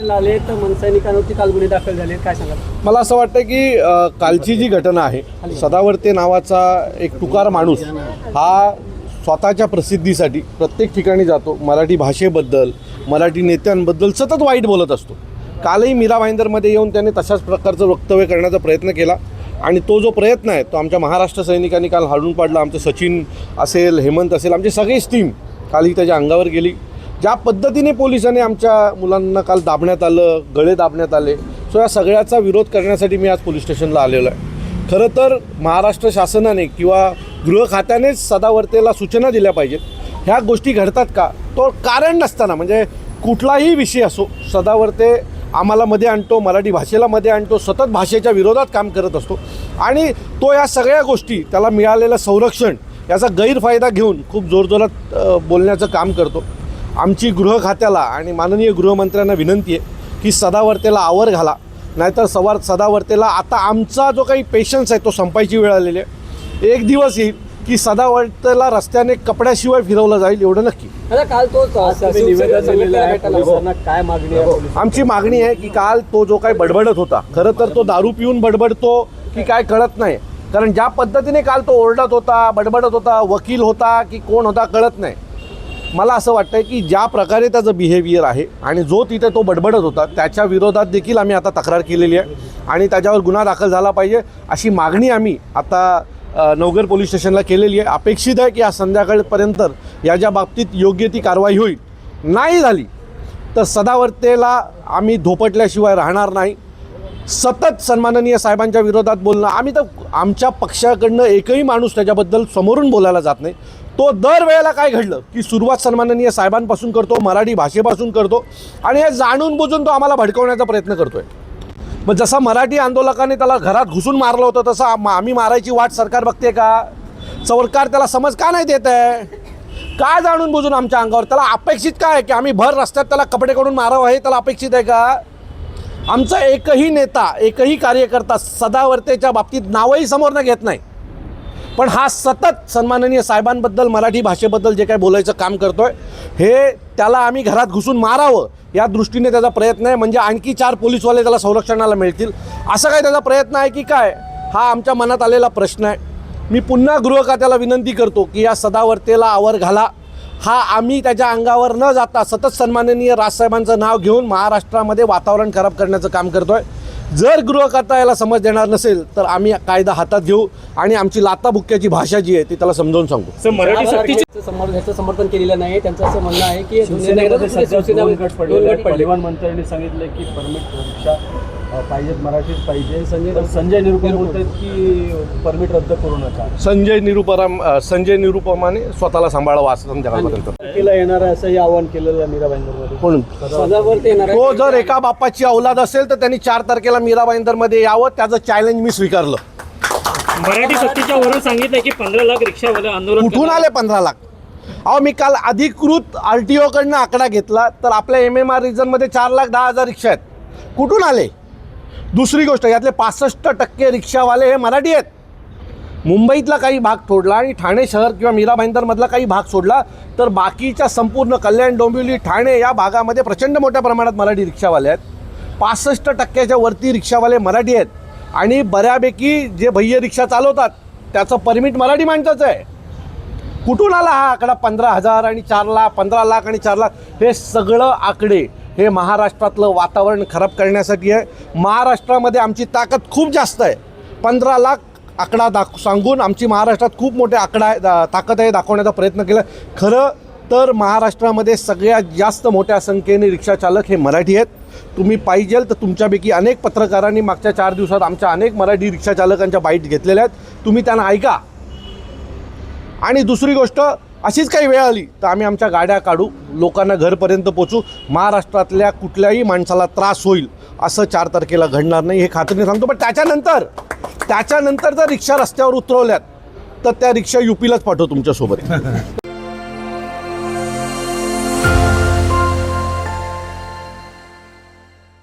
आले तर मनसैनिकांवरती काल गुन्हे दाखल झाले, काय सांगाल? मला असं वाटतं की कालची जी घटना आहे, सदावर्ते नावाचा एक तुकार माणूस हा स्वतःच्या प्रसिद्धीसाठी प्रत्येक ठिकाणी जातो, मराठी भाषेबद्दल मराठी नेत्यांबद्दल सतत वाईट बोलत असतो. कालही मीरा भाईंदरमध्ये येऊन त्याने तशाच प्रकारचं वक्तव्य करण्याचा प्रयत्न केला आणि तो जो प्रयत्न आहे तो आमच्या महाराष्ट्र सैनिकांनी काल हाडून पाडला. आमचं सचिन असेल, हेमंत असेल, आमची सगळीच टीम कालही त्याच्या अंगावर गेली. ज्या पद्धतीने पोलिसांनी आमच्या मुलांना काल दाबण्यात आलं, गळे दाबण्यात आले, सो या सगळ्याचा विरोध करण्यासाठी मी आज पोलीस स्टेशनला आलेलो आहे. खरं तर महाराष्ट्र शासनाने किंवा गृह खात्यानेच सदावर्तेला सूचना दिल्या पाहिजेत. ह्या गोष्टी घडतात का, तो कारण नसताना, म्हणजे कुठलाही विषय असो, सदावर्ते आम्हाला मध्ये आणतो, मराठी भाषेला मध्ये आणतो, सतत भाषेच्या विरोधात काम करत असतो आणि तो या सगळ्या गोष्टी, त्याला मिळालेलं संरक्षण याचा गैरफायदा घेऊन खूप जोरजोरात बोलण्याचं काम करतो. आमची गृह खात्याला आणि माननीय गृहमंत्र्यांना विनंती आहे की सदावर्तेला आवर घाला, नाहीतर सदावर्तेला आता आमचा जो काही पेशन्स आहे तो संपायची वेळ आलेली आहे. एक दिवस येईल की सदावर्तेला रस्त्याने कपड्याशिवाय फिरवलं जाईल, एवढं नक्की. काल तो काय मागणी आहे? आमची मागणी आहे की काल तो जो काही बडबडत होता, खरं तर तो दारू पिऊन बडबडतो की काय कळत नाही, कारण ज्या पद्धतीने काल तो ओरडत होता, बडबडत होता, वकील होता की कोण होता कळत नाही. मला असं वाटतं की ज्या प्रकारे त्याचं बिहेवियर आहे आणि जो तिथे तो बडबडत होता त्याच्या विरोधात देखील आम्ही आता तक्रार केलेली आहे आणि त्याच्यावर गुन्हा दाखल झाला पाहिजे अशी मागणी आम्ही आता नवघर पोलीस स्टेशनला केलेली आहे. अपेक्षित आहे की आज संध्याकाळपर्यंत याच्या बाबतीत योग्य ती कारवाई होईल. नाही झाली तर सदावर्तेला आम्ही धोपटल्याशिवाय राहणार नाही. सतत सन्माननीय साहेबांच्या विरोधात बोलणं, आम्ही तर आमच्या पक्षाकडनं एकही माणूस त्याच्याबद्दल समोरून बोलायला जात नाही. तो दरवेळेला काय घडलं की सुरुवात सन्माननीय साहेबांपासून करतो, मराठी भाषेपासून करतो आणि हे जाणून बुजून तो आम्हाला भडकवण्याचा प्रयत्न करतो आहे. मग जसा मराठी आंदोलकांनी त्याला घरात घुसून मारलं होतं तसं आम्ही मारायची वाट सरकार बघते का? सरकार त्याला समज का नाही देत आहे? काय जाणून बुजून आमच्या अंगावर? त्याला अपेक्षित काय आहे की आम्ही भर रस्त्यात त्याला कपडे काढून मारावं, हे त्याला अपेक्षित आहे का? आमचा एकही नेता, एकही कार्यकर्ता सदावर्तेच्या बाबतीत नावही समोर न घेत नाही, पण हा सतत सन्माननीय साहेबांबद्दल मराठी भाषेबद्दल जे काही बोलायचं काम करतोय हे त्याला आम्ही घरात घुसून मारावं या दृष्टीने त्याचा प्रयत्न आहे. म्हणजे आणखी 4 पोलीसवाले त्याला संरक्षणाला मिळतील असं काय त्याचा प्रयत्न आहे की काय, हा आमच्या मनात आलेला प्रश्न आहे. मी पुन्हा गृह खात्याला विनंती करतो की या सदावर्तेला आवर घाला. हा आम्ही त्याच्या अंगावर न जाता सतत सन्माननीय राजसाहेबांचं नाव घेऊन महाराष्ट्रामध्ये वातावरण खराब करण्याचं काम करतोय. जर गृह खाता याला समज देणार नसेल तर आम्ही कायदा हातात घेऊ आणि आमची लाताबुक्क्याची भाषा जी आहे ती त्याला समजावून सांगू. मराठी सक्तीचं समर्थन केलेलं नाही, त्यांचं असं म्हणणं आहे की मंत्र्यांनी सांगितलं की परमिट रिक्षा पाहिजेत, मराठीच पाहिजे. संजय निरुपम बोलतात की परमिट रद्द करू नका. संजय निरुपमाने स्वतःला सांभाळावं असं संध्याकाळपर्यंत तिला येणार आहे असंही आवाहन केलेलं मीरा भाईंदरमध्ये. म्हणून तो जर एका बापाची औलाद असेल तर त्यांनी 4 तारखेला मीरा भाईंदरमध्ये यावं, त्याचं चॅलेंज मी स्वीकारलं. मराठी सक्तीच्या वरून सांगितलं की 15 लाख रिक्षावाले आंदोलन. कुठून आले 15 लाख? अहो मी काल अधिकृत RTO कडनं आकडा घेतला तर आपल्या MMR रिजनमध्ये 4,10,000 रिक्षा आहेत. कुठून आले? दुसरी गोष्ट, यातले 65% रिक्षावाले हे मराठी आहेत. मुंबईतला काही भाग सोडला आणि ठाणे शहर किंवा मीरा भाईंदरमधला काही भाग सोडला तर बाकीच्या संपूर्ण कल्याण, डोंबिवली, ठाणे या भागामध्ये प्रचंड मोठ्या प्रमाणात मराठी रिक्षावाले आहेत. 65% वरती रिक्षावाले मराठी आहेत आणि बऱ्यापैकी जे भैया रिक्षा चालवतात त्याचं परमिट मराठी माणसाचं आहे. कुठून आला हा आकडा 15,000 आणि 4 लाख, 15 लाख आणि 4 लाख? हे सगळं आकडे हे महाराष्ट्रातलं वातावरण खराब करण्यासाठी आहे. महाराष्ट्रामध्ये आमची ताकद खूप जास्त आहे. 15 लाख आकडा सांगून आमची महाराष्ट्रात खूप मोठे ताकद आहे दाखवण्याचा प्रयत्न केला. खरं तर महाराष्ट्रामध्ये सगळ्यात जास्त मोठ्या संख्येने रिक्षाचालक हे मराठी आहेत. तुम्ही पाहिजेल तर तुमच्यापैकी अनेक पत्रकारांनी मागच्या 4 दिवसात आमच्या अनेक मराठी रिक्षाचालकांच्या बाईट घेतलेल्या आहेत, तुम्ही त्यांना ऐका. आणि दुसरी गोष्ट, अशीच काही वेळ आली तर आम्ही आमच्या गाड्या काढू, लोकांना घरपर्यंत पोचू. महाराष्ट्रातल्या कुठल्याही माणसाला त्रास होईल असं 4 तारखेला घडणार नाही, हे खात्रीने सांगतो. पण त्याच्यानंतर जर रिक्षा रस्त्यावर उतरवल्यात तर त्या रिक्षा UPलाच पाठवू तुमच्यासोबत.